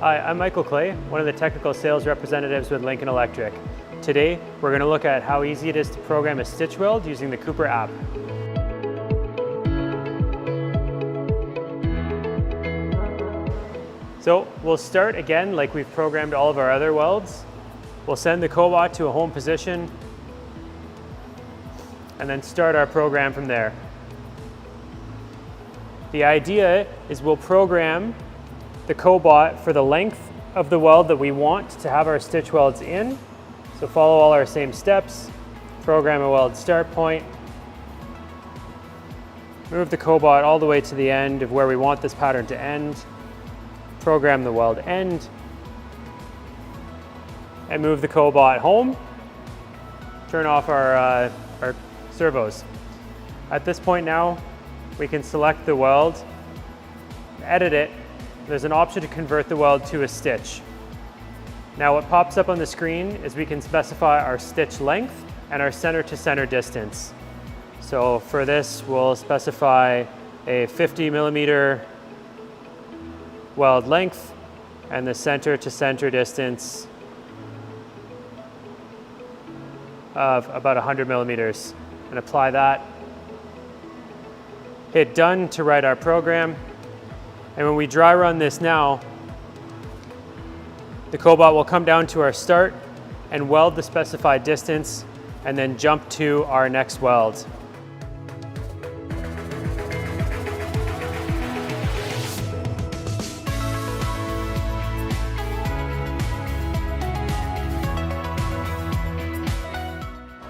Hi, I'm Michael Clay, one of the technical sales representatives with Lincoln Electric. Today, we're going to look at how easy it is to program a stitch weld using the Cooper app. So we'll start again like we've programmed all of our other welds. We'll send the cobot to a home position and then start our program from there. The idea is we'll program the cobot for the length of the weld that we want to have our stitch welds in. So follow all our same steps, program a weld start point, move the cobot all the way to the end of where we want this pattern to end, program the weld end, and move the cobot home, turn off our servos. At this point now, we can select the weld, edit it. There's an option to convert the weld to a stitch. Now what pops up on the screen is we can specify our stitch length and our center to center distance. So for this, we'll specify a 50 millimeter weld length and the center to center distance of about 100 millimeters, and apply that. Hit done to write our program. And when we dry run this now, the cobot will come down to our start and weld the specified distance and then jump to our next weld.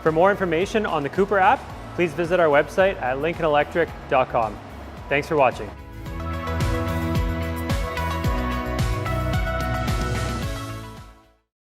For more information on the Cooper app, please visit our website at lincolnelectric.com. Thanks for watching.